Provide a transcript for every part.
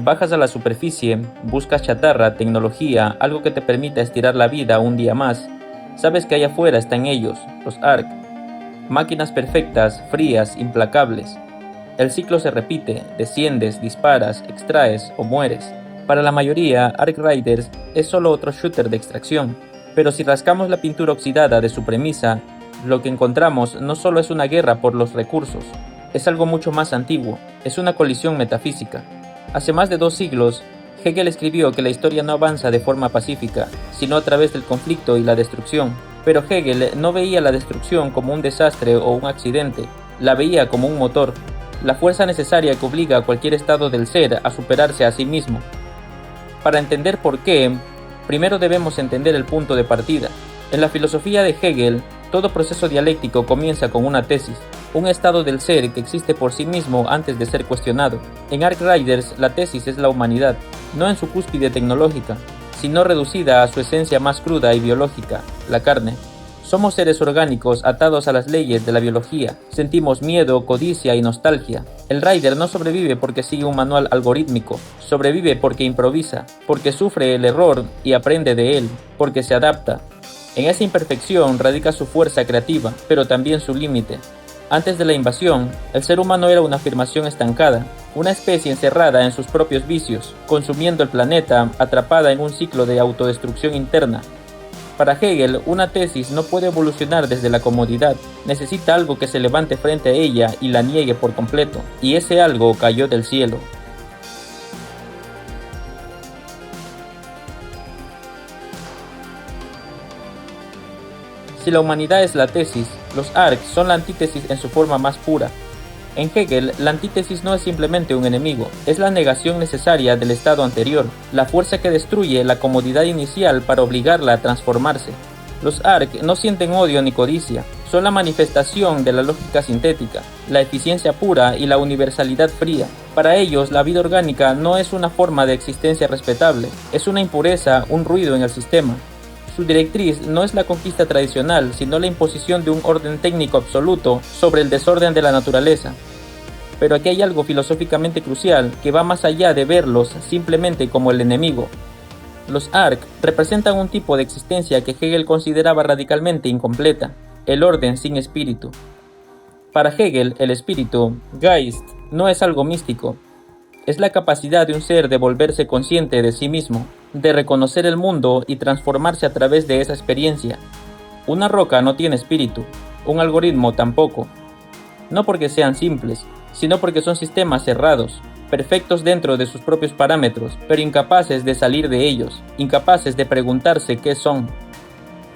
Bajas a la superficie, buscas chatarra, tecnología, algo que te permita estirar la vida un día más. Sabes que allá afuera están ellos, los ARC. Máquinas perfectas, frías, implacables. El ciclo se repite, desciendes, disparas, extraes o mueres. Para la mayoría, Arc Riders es solo otro shooter de extracción. Pero si rascamos la pintura oxidada de su premisa, lo que encontramos no solo es una guerra por los recursos, es algo mucho más antiguo, es una colisión metafísica. Hace más de 2 siglos, Hegel escribió que la historia no avanza de forma pacífica, sino a través del conflicto y la destrucción. Pero Hegel no veía la destrucción como un desastre o un accidente, la veía como un motor, la fuerza necesaria que obliga a cualquier estado del ser a superarse a sí mismo. Para entender por qué, primero debemos entender el punto de partida. En la filosofía de Hegel, todo proceso dialéctico comienza con una tesis, un estado del ser que existe por sí mismo antes de ser cuestionado. En Arc Riders, la tesis es la humanidad, no en su cúspide tecnológica, sino reducida a su esencia más cruda y biológica, la carne. Somos seres orgánicos atados a las leyes de la biología, sentimos miedo, codicia y nostalgia. El Rider no sobrevive porque sigue un manual algorítmico, sobrevive porque improvisa, porque sufre el error y aprende de él, porque se adapta. En esa imperfección radica su fuerza creativa, pero también su límite. Antes de la invasión, el ser humano era una afirmación estancada, una especie encerrada en sus propios vicios, consumiendo el planeta, atrapada en un ciclo de autodestrucción interna. Para Hegel, una tesis no puede evolucionar desde la comodidad, necesita algo que se levante frente a ella y la niegue por completo, y ese algo cayó del cielo. Si la humanidad es la tesis, los ARC son la antítesis en su forma más pura. En Hegel, la antítesis no es simplemente un enemigo, es la negación necesaria del estado anterior, la fuerza que destruye la comodidad inicial para obligarla a transformarse. Los ARC no sienten odio ni codicia, son la manifestación de la lógica sintética, la eficiencia pura y la universalidad fría. Para ellos, la vida orgánica no es una forma de existencia respetable, es una impureza, un ruido en el sistema. Su directriz no es la conquista tradicional, sino la imposición de un orden técnico absoluto sobre el desorden de la naturaleza. Pero aquí hay algo filosóficamente crucial que va más allá de verlos simplemente como el enemigo. Los ARC representan un tipo de existencia que Hegel consideraba radicalmente incompleta, el orden sin espíritu. Para Hegel, el espíritu, Geist, no es algo místico. Es la capacidad de un ser de volverse consciente de sí mismo, de reconocer el mundo y transformarse a través de esa experiencia. Una roca no tiene espíritu, un algoritmo tampoco. No porque sean simples, sino porque son sistemas cerrados, perfectos dentro de sus propios parámetros, pero incapaces de salir de ellos, incapaces de preguntarse qué son.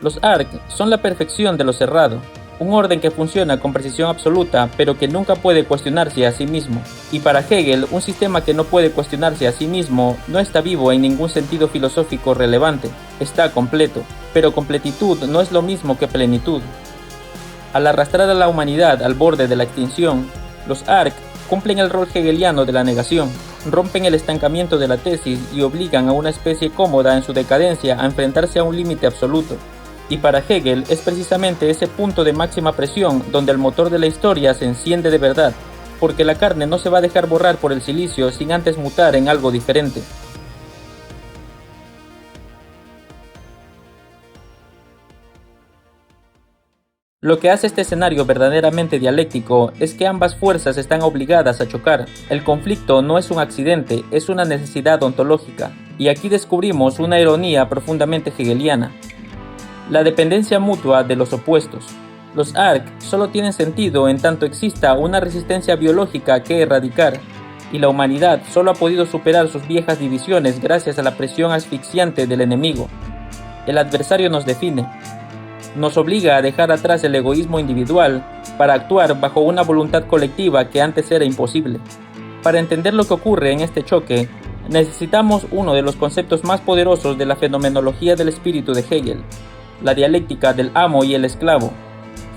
Los ARC son la perfección de lo cerrado, un orden que funciona con precisión absoluta, pero que nunca puede cuestionarse a sí mismo. Y para Hegel, un sistema que no puede cuestionarse a sí mismo no está vivo en ningún sentido filosófico relevante, está completo, pero completitud no es lo mismo que plenitud. Al arrastrar a la humanidad al borde de la extinción, los ARC cumplen el rol hegeliano de la negación, rompen el estancamiento de la tesis y obligan a una especie cómoda en su decadencia a enfrentarse a un límite absoluto. Y para Hegel es precisamente ese punto de máxima presión donde el motor de la historia se enciende de verdad, porque la carne no se va a dejar borrar por el silicio sin antes mutar en algo diferente. Lo que hace este escenario verdaderamente dialéctico es que ambas fuerzas están obligadas a chocar. El conflicto no es un accidente, es una necesidad ontológica. Y aquí descubrimos una ironía profundamente hegeliana. La dependencia mutua de los opuestos. Los ARC solo tienen sentido en tanto exista una resistencia biológica que erradicar, y la humanidad solo ha podido superar sus viejas divisiones gracias a la presión asfixiante del enemigo. El adversario nos define. Nos obliga a dejar atrás el egoísmo individual para actuar bajo una voluntad colectiva que antes era imposible. Para entender lo que ocurre en este choque, necesitamos uno de los conceptos más poderosos de la fenomenología del espíritu de Hegel, la dialéctica del amo y el esclavo.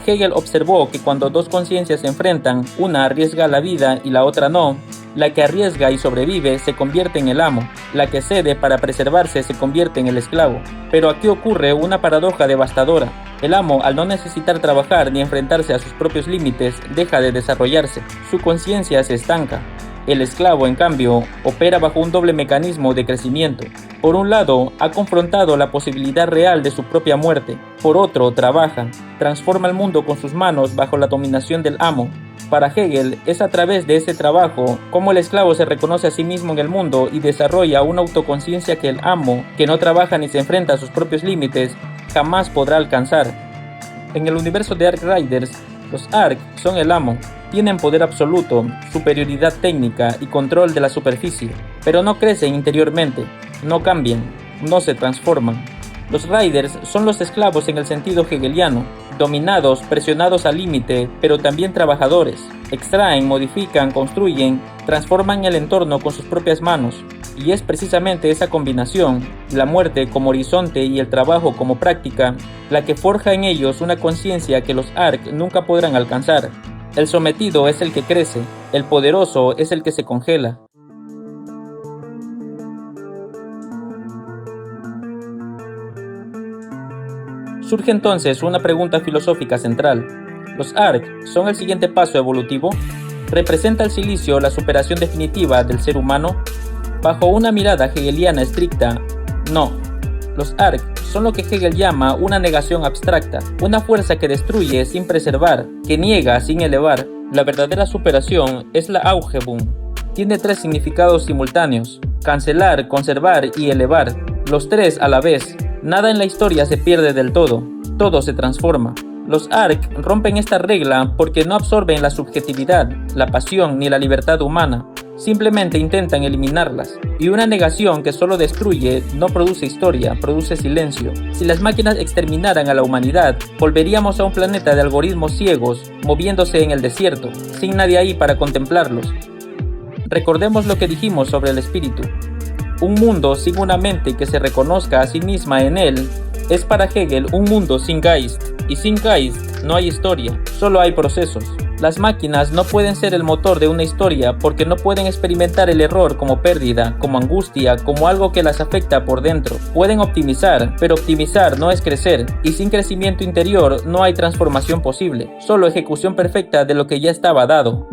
Hegel observó que cuando dos conciencias se enfrentan, una arriesga la vida y la otra no, la que arriesga y sobrevive se convierte en el amo, la que cede para preservarse se convierte en el esclavo. Pero aquí ocurre una paradoja devastadora. El amo, al no necesitar trabajar ni enfrentarse a sus propios límites, deja de desarrollarse. Su conciencia se estanca. El esclavo, en cambio, opera bajo un doble mecanismo de crecimiento. Por un lado, ha confrontado la posibilidad real de su propia muerte. Por otro, trabaja, transforma el mundo con sus manos bajo la dominación del amo. Para Hegel, es a través de ese trabajo como el esclavo se reconoce a sí mismo en el mundo y desarrolla una autoconciencia que el amo, que no trabaja ni se enfrenta a sus propios límites, jamás podrá alcanzar. En el universo de Arc Riders, los Arc son el amo, tienen poder absoluto, superioridad técnica y control de la superficie, pero no crecen interiormente, no cambian, no se transforman. Los Riders son los esclavos en el sentido hegeliano, dominados, presionados al límite, pero también trabajadores. Extraen, modifican, construyen, transforman el entorno con sus propias manos. Y es precisamente esa combinación, la muerte como horizonte y el trabajo como práctica, la que forja en ellos una conciencia que los Arc nunca podrán alcanzar. El sometido es el que crece, el poderoso es el que se congela. Surge entonces una pregunta filosófica central. ¿Los Arc son el siguiente paso evolutivo? ¿Representa el silicio la superación definitiva del ser humano? Bajo una mirada hegeliana estricta, no. Los Arc son lo que Hegel llama una negación abstracta, una fuerza que destruye sin preservar, que niega sin elevar. La verdadera superación es la Aufhebung. Tiene tres significados simultáneos: cancelar, conservar y elevar, los tres a la vez. Nada en la historia se pierde del todo se transforma. Los Arc rompen esta regla porque no absorben la subjetividad, la pasión ni la libertad humana. Simplemente intentan eliminarlas. Y una negación que solo destruye no produce historia, produce silencio. Si las máquinas exterminaran a la humanidad, volveríamos a un planeta de algoritmos ciegos, moviéndose en el desierto, sin nadie ahí para contemplarlos. Recordemos lo que dijimos sobre el espíritu. Un mundo sin una mente que se reconozca a sí misma en él es para Hegel un mundo sin Geist, y sin Geist no hay historia, solo hay procesos. Las máquinas no pueden ser el motor de una historia porque no pueden experimentar el error como pérdida, como angustia, como algo que las afecta por dentro. Pueden optimizar, pero optimizar no es crecer, y sin crecimiento interior no hay transformación posible, solo ejecución perfecta de lo que ya estaba dado.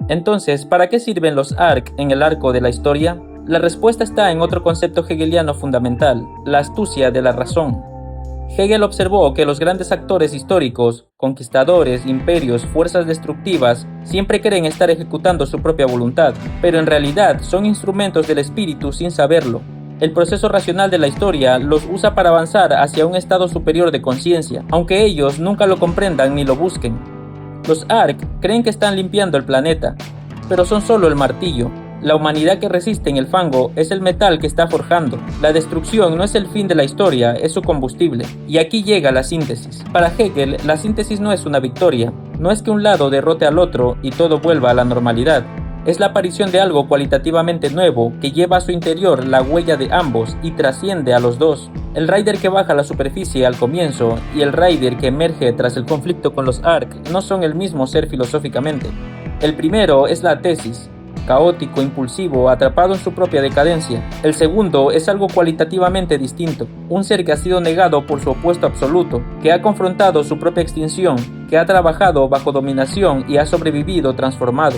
Entonces, ¿para qué sirven los Arc en el arco de la historia? La respuesta está en otro concepto hegeliano fundamental, la astucia de la razón. Hegel observó que los grandes actores históricos, conquistadores, imperios, fuerzas destructivas, siempre creen estar ejecutando su propia voluntad, pero en realidad son instrumentos del espíritu sin saberlo. El proceso racional de la historia los usa para avanzar hacia un estado superior de conciencia, aunque ellos nunca lo comprendan ni lo busquen. Los Arc creen que están limpiando el planeta, pero son solo el martillo. La humanidad que resiste en el fango es el metal que está forjando. La destrucción no es el fin de la historia, es su combustible. Y aquí llega la síntesis. Para Hegel, la síntesis no es una victoria. No es que un lado derrote al otro y todo vuelva a la normalidad. Es la aparición de algo cualitativamente nuevo que lleva a su interior la huella de ambos y trasciende a los dos. El Rider que baja a la superficie al comienzo y el Rider que emerge tras el conflicto con los Arc no son el mismo ser filosóficamente. El primero es la tesis, caótico, impulsivo, atrapado en su propia decadencia. El segundo es algo cualitativamente distinto, un ser que ha sido negado por su opuesto absoluto, que ha confrontado su propia extinción, que ha trabajado bajo dominación y ha sobrevivido transformado.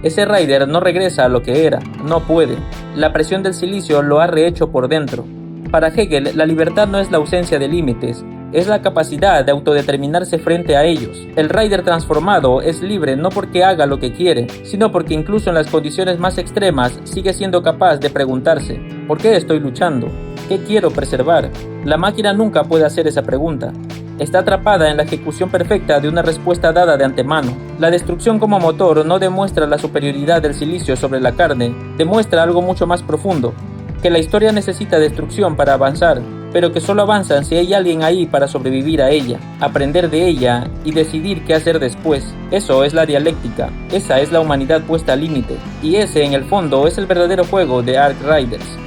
Ese Rider no regresa a lo que era, no puede. La presión del silicio lo ha rehecho por dentro. Para Hegel, la libertad no es la ausencia de límites, es la capacidad de autodeterminarse frente a ellos. El Rider transformado es libre no porque haga lo que quiere, sino porque incluso en las condiciones más extremas sigue siendo capaz de preguntarse: ¿por qué estoy luchando? ¿Qué quiero preservar? La máquina nunca puede hacer esa pregunta. Está atrapada en la ejecución perfecta de una respuesta dada de antemano. La destrucción como motor no demuestra la superioridad del silicio sobre la carne, demuestra algo mucho más profundo, que la historia necesita destrucción para avanzar, pero que solo avanzan si hay alguien ahí para sobrevivir a ella, aprender de ella y decidir qué hacer después. Eso es la dialéctica, esa es la humanidad puesta al límite, y ese en el fondo es el verdadero juego de Arc Riders.